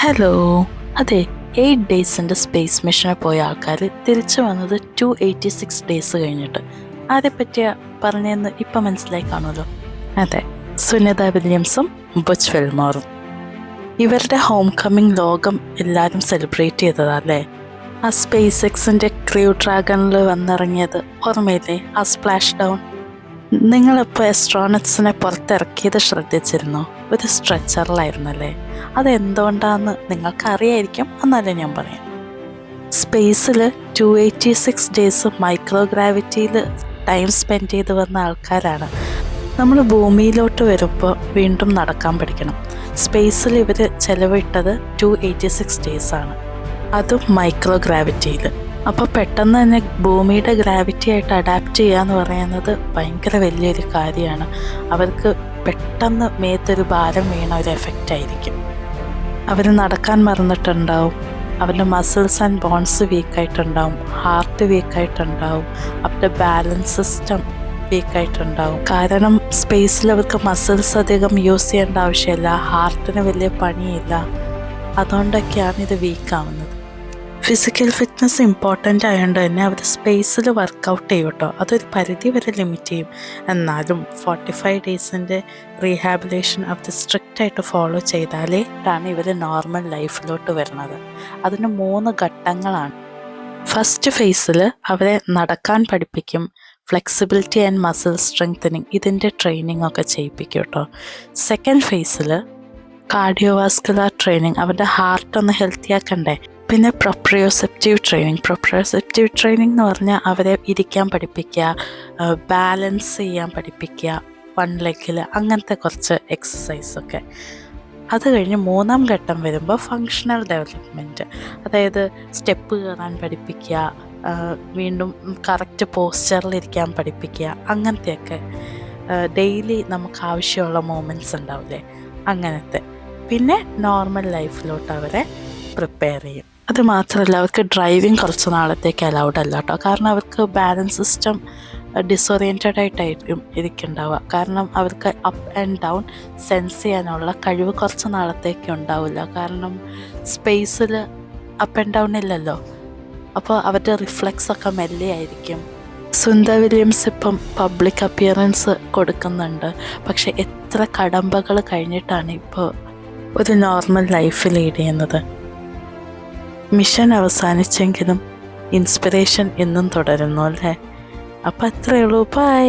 Hello. അതെ, 8 ഡേയ്സിൻ്റെ space മിഷനിൽ പോയ ആൾക്കാർ തിരിച്ചു വന്നത് 286 ഡേയ്സ് കഴിഞ്ഞിട്ട്. ആരെപ്പറ്റിയാ പറഞ്ഞതെന്ന് ഇപ്പം മനസ്സിലായി കാണുമല്ലോ. അതെ, സുനിത വില്യംസും ബുച്ച് വിൽമോറും. ഇവരുടെ ഹോം കമ്മിങ് ലോകം എല്ലാവരും സെലിബ്രേറ്റ് ചെയ്തതല്ലേ. ആ സ്പേസ് എക്സിൻ്റെ ക്രൂ ഡ്രാഗണിൽ വന്നിറങ്ങിയത് ഓർമ്മയില്ലേ? ആ സ്പ്ലാഷ് ഡൗൺ. നിങ്ങളിപ്പോൾ എസ്ട്രോണറ്റ്സിനെ പുറത്തിറക്കിയത് ശ്രദ്ധിച്ചിരുന്നോ? ഒരു സ്ട്രെച്ചറിലായിരുന്നല്ലേ. അതെന്തുകൊണ്ടാണെന്ന് നിങ്ങൾക്കറിയായിരിക്കും, എന്നാലും ഞാൻ പറയാം. സ്പേസിൽ 286 ഡേയ്സ് മൈക്രോഗ്രാവിറ്റിയിൽ ടൈം സ്പെൻഡ് ചെയ്ത് വന്ന ആൾക്കാരാണ്. നമ്മൾ ഭൂമിയിലോട്ട് വരുമ്പോൾ വീണ്ടും നടക്കാൻ പഠിക്കണം. സ്പേസിൽ ഇവർ ചിലവിട്ടത് 286 ഡേയ്സാണ്, അതും മൈക്രോഗ്രാവിറ്റിയിൽ. അപ്പോൾ പെട്ടെന്ന് തന്നെ ഭൂമിയുടെ ഗ്രാവിറ്റി ആയിട്ട് അഡാപ്റ്റ് ചെയ്യുക എന്ന് പറയുന്നത് ഭയങ്കര വലിയൊരു കാര്യമാണ്. അവർക്ക് പെട്ടെന്ന് മേത്തൊരു ഭാരം വീണ ഒരു എഫക്റ്റ് ആയിരിക്കും. അവർ നടക്കാൻ മറന്നിട്ടുണ്ടാവും, അവരുടെ മസിൽസ് ആൻഡ് ബോൺസ് വീക്കായിട്ടുണ്ടാവും, ഹാർട്ട് വീക്കായിട്ടുണ്ടാവും, അവരുടെ ബാലൻസ് സിസ്റ്റം വീക്കായിട്ടുണ്ടാവും. കാരണം സ്പേസിൽ അവർക്ക് മസിൽസ് അധികം യൂസ് ചെയ്യേണ്ട ആവശ്യമില്ല, ഹാർട്ടിന് വലിയ പണിയില്ല. അതുകൊണ്ടൊക്കെയാണ് ഇത് വീക്കാവുന്നത്. ഫിസിക്കൽ ഫിറ്റ്നസ് ഇമ്പോർട്ടൻ്റ് ആയതുകൊണ്ട് തന്നെ അവർ സ്പേസിൽ വർക്കൗട്ട് ചെയ്യും കേട്ടോ. അതൊരു പരിധി വരെ ലിമിറ്റ് ചെയ്യും. എന്നാലും 45 ഡേയ്സിൻ്റെ റീഹാബിലേഷൻ അവർ സ്ട്രിക്റ്റായിട്ട് ഫോളോ ചെയ്താലേ ഇവർ നോർമൽ ലൈഫിലോട്ട് വരുന്നത്. അതിന് 3 ഘട്ടങ്ങളാണ്. ഫസ്റ്റ് ഫേസിൽ അവരെ നടക്കാൻ പഠിപ്പിക്കും, ഫ്ലെക്സിബിലിറ്റി ആൻഡ് മസിൽ സ്ട്രെങ്തനിങ് ഇതിൻ്റെ ട്രെയിനിങ് ഒക്കെ ചെയ്യിപ്പിക്കും കേട്ടോ. സെക്കൻഡ് ഫേസിൽ കാർഡിയോവാസ്കുലർ ട്രെയിനിങ്, അവരുടെ ഹാർട്ടൊന്ന് ഹെൽത്തി ആക്കണ്ടേ. പിന്നെ പ്രൊപ്രിയോസെപ്റ്റീവ് ട്രെയിനിങ് എന്ന് പറഞ്ഞാൽ അവരെ ഇരിക്കാൻ പഠിപ്പിക്കുക, ബാലൻസ് ചെയ്യാൻ പഠിപ്പിക്കുക, 1 ലെഗിൽ, അങ്ങനത്തെ കുറച്ച് എക്സസൈസൊക്കെ. അത് കഴിഞ്ഞ് 3-ാം ഘട്ടം വരുമ്പോൾ ഫങ്ഷണൽ ഡെവലപ്മെൻറ്റ്, അതായത് സ്റ്റെപ്പ് കയറാൻ പഠിപ്പിക്കുക, വീണ്ടും കറക്റ്റ് പോസ്ചറിലിരിക്കാൻ പഠിപ്പിക്കുക, അങ്ങനത്തെയൊക്കെ ഡെയിലി നമുക്ക് ആവശ്യമുള്ള മൂമെൻറ്റ്സ് ഉണ്ടാവില്ലേ, അങ്ങനത്തെ. പിന്നെ നോർമൽ ലൈഫിലോട്ട് അവരെ പ്രിപ്പയർ ചെയ്യും. അത് മാത്രമല്ല, അവർക്ക് ഡ്രൈവിങ് കുറച്ച് നാളത്തേക്ക് അലൗഡ് അല്ല കേട്ടോ. കാരണം അവർക്ക് ബാലൻസ് സിസ്റ്റം ഡിസോറിയൻറ്റഡ് ആയിട്ടായിരിക്കും ഇരിക്കുന്നുണ്ടാവുക. കാരണം അവർക്ക് അപ്പ് ആൻഡ് ഡൗൺ സെൻസ് ചെയ്യാനുള്ള കഴിവ് കുറച്ച് നാളത്തേക്ക് ഉണ്ടാവില്ല. കാരണം സ്പേസിൽ അപ്പ് ആൻഡ് ഡൗൺ ഇല്ലല്ലോ. അപ്പോൾ അവരുടെ റിഫ്ലെക്സ് ഒക്കെ മെല്ലെ ആയിരിക്കും. സുനിത വില്യംസ് ഇപ്പം പബ്ലിക് അപ്പിയറൻസ് കൊടുക്കുന്നുണ്ട്. പക്ഷെ എത്ര കടമ്പകൾ കഴിഞ്ഞിട്ടാണ് ഇപ്പോൾ ഒരു നോർമൽ ലൈഫ് ലീഡ് ചെയ്യുന്നത്. മിഷൻ അവസാനിച്ചെങ്കിലും ഇൻസ്പിറേഷൻ എന്നും തുടരുന്നു അല്ലേ. അപ്പം അത്രയേ ഉള്ളൂ. ബൈ.